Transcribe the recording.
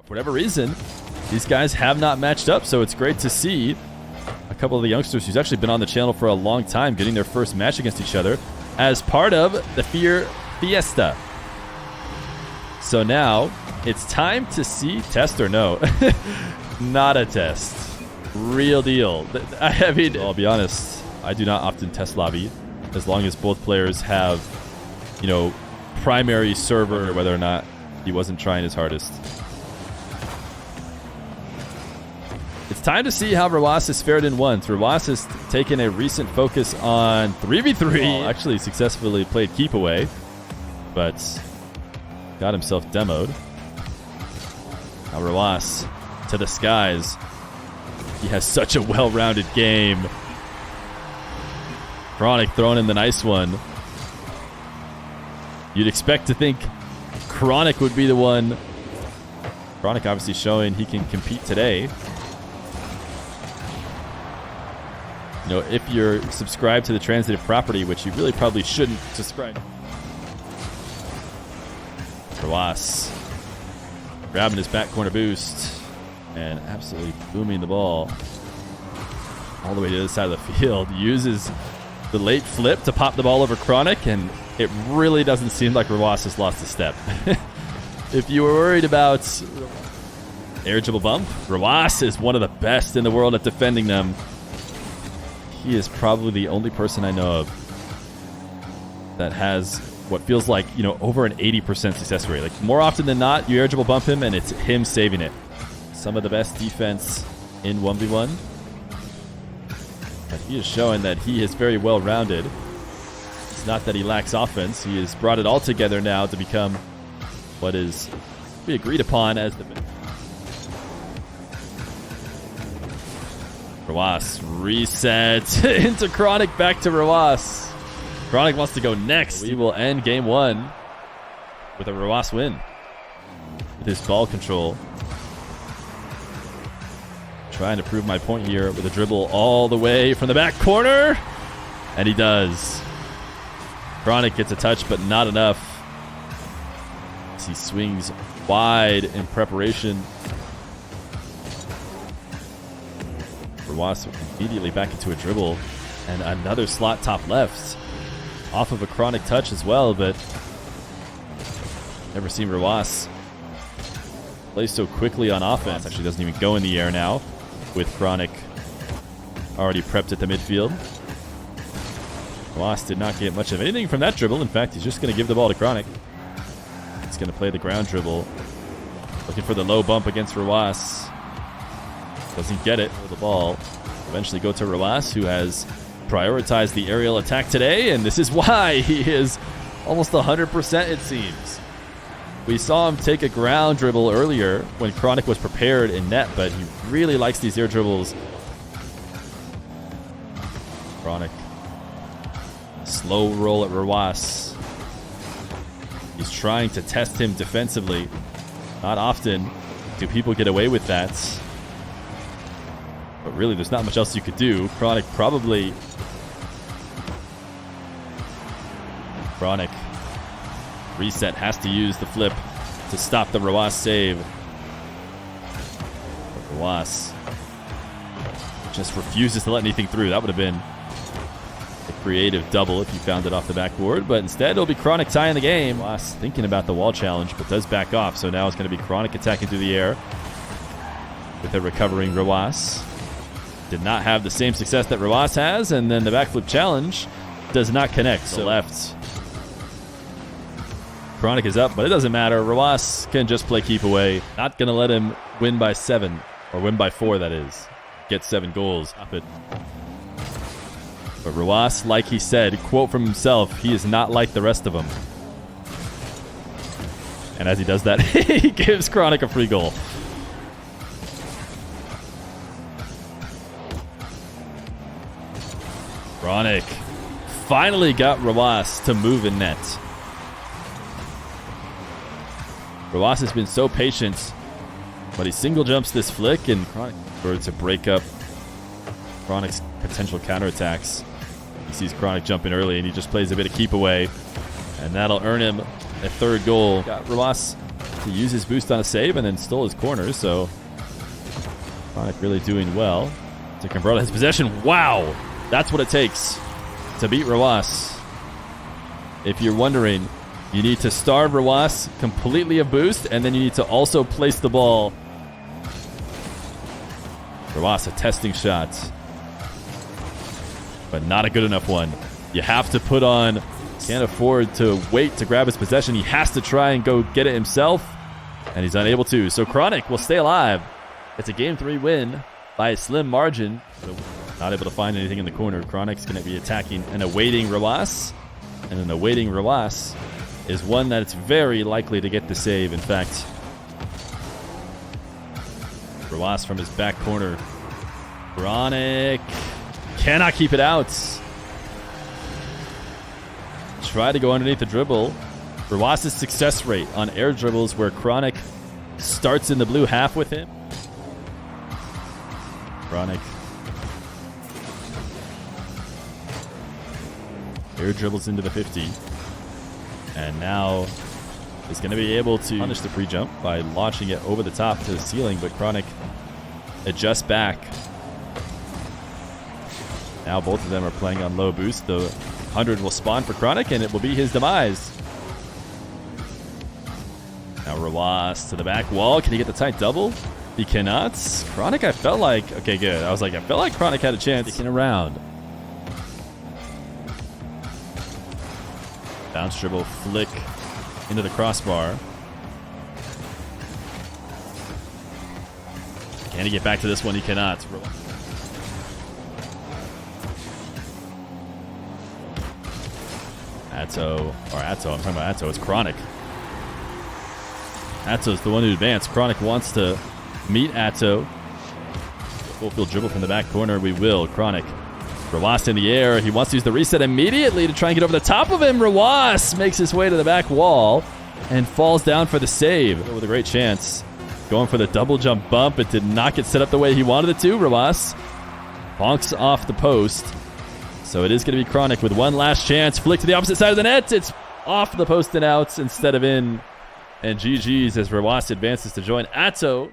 For whatever reason, these guys have not matched up, so it's great to see a couple of the youngsters who's actually been on the channel for a long time getting their first match against each other as part of the Feer Fiesta. So now it's time to see test or no. Not a test. Real deal. I mean, I'll be honest, I do not often test lobby as long as both players have, you know, primary server, whether or not he wasn't trying his hardest. It's time to see how rw9 has fared in ones. rw9 has taken a recent focus on 3v3. Actually successfully played keep away, but got himself demoed. Now rw9 to the skies. He has such a well-rounded game. Chronic throwing in the nice one. You'd expect to think Chronic would be the one. Chronic obviously showing he can compete today. You know, if you're subscribed to the transitive property, which you really probably shouldn't subscribe. rw9 grabbing his back corner boost and absolutely booming the ball all the way to the other side of the field. Uses the late flip to pop the ball over Chronic, and it really doesn't seem like rw9 has lost a step. If you were worried about air dribble bump, rw9 is one of the best in the world at defending them. He is probably the only person I know of that has what feels like, you know, over an 80% success rate. Like, more often than not, you air dribble bump him and it's him saving it. Some of the best defense in 1v1. But he is showing that he is very well-rounded. It's not that he lacks offense. He has brought it all together now to become what is be agreed upon as the... rw9 reset into Chronic, back to rw9. Chronic wants to go next. We will end game one with a rw9 win with his ball control. Trying to prove my point here with a dribble all the way from the back corner. And he does. Chronic gets a touch, but not enough. As he swings wide in preparation. rw9 immediately back into a dribble. And another slot top left. Off of a Chronic touch as well, but never seen rw9 play so quickly on offense. Actually doesn't even go in the air now, with Chronic already prepped at the midfield. rw9 did not get much of anything from that dribble. In fact, he's just going to give the ball to Chronic. He's going to play the ground dribble. Looking for the low bump against rw9. Doesn't get it. The ball eventually go to rw9, who has prioritized the aerial attack today, and this is why he is almost 100%, it seems. We saw him take a ground dribble earlier when Chronic was prepared in net, but he really likes these air dribbles. Chronic. Slow roll at rw9. He's trying to test him defensively. Not often do people get away with that. But really, there's not much else you could do. Chronic probably... Chronic. Reset, has to use the flip to stop the rw9 save. But rw9 just refuses to let anything through. That would have been a creative double if you found it off the backboard. But instead, it'll be Chronic tying the game. rw9 thinking about the wall challenge, but does back off. So now it's going to be Chronic attacking through the air with a recovering rw9. Did not have the same success that rw9 has, and then the backflip challenge does not connect. So left. Chronic is up, but it doesn't matter. rw9 can just play keep away. Not going to let him win by 7, or win by 4, that is. Get 7 goals. But rw9, like he said, quote from himself, he is not like the rest of them. And as he does that, he gives Chronic a free goal. Chronic finally got rw9 to move in net. rw9 has been so patient, but he single jumps this flick, and Chronic started to break up Chronic's potential counterattacks. He sees Chronic jumping early, and he just plays a bit of keep away, and that'll earn him a 3rd goal. Got rw9 He used his boost on a save and then stole his corner, so Chronic really doing well to convert his possession. Wow! That's what it takes to beat rw9. If you're wondering, you need to starve rw9 completely of boost, and then you need to also place the ball. rw9 a testing shot, but not a good enough one. You have to put on. Can't afford to wait to grab his possession. He has to try and go get it himself, and he's unable to. So Chronic will stay alive. It's a Game 3 win by a slim margin. Not able to find anything in the corner. Chronic's going to be attacking and awaiting rw9. And an awaiting rw9 is one that's very likely to get the save. In fact, rw9 from his back corner. Chronic cannot keep it out. Try to go underneath the dribble. rw9's success rate on air dribbles where Chronic starts in the blue half with him. Chronic air dribbles into the 50. And now is going to be able to punish the pre-jump by launching it over the top to the ceiling, but Chronic adjusts back. Now both of them are playing on low boost. The 100 will spawn for Chronic, and it will be his demise. Now rw9 to the back wall. Can he get the tight double? He cannot. Chronic, I felt like... Okay, good. I felt like Chronic had a chance. Sticking around. Bounce dribble, flick into the crossbar. Can he get back to this one? He cannot. Atto, I'm talking about Atto. It's Chronic. Atto's the one who advanced. Chronic wants to meet Atto. Full field dribble from the back corner. We will. Chronic. rw9 in the air. He wants to use the reset immediately to try and get over the top of him. rw9 makes his way to the back wall and falls down for the save with a great chance. Going for the double jump bump. It did not get set up the way he wanted it to. rw9 bonks off the post. So it is going to be Chronic with one last chance. Flick to the opposite side of the net. It's off the post and out instead of in. And GG's as rw9 advances to join Atto.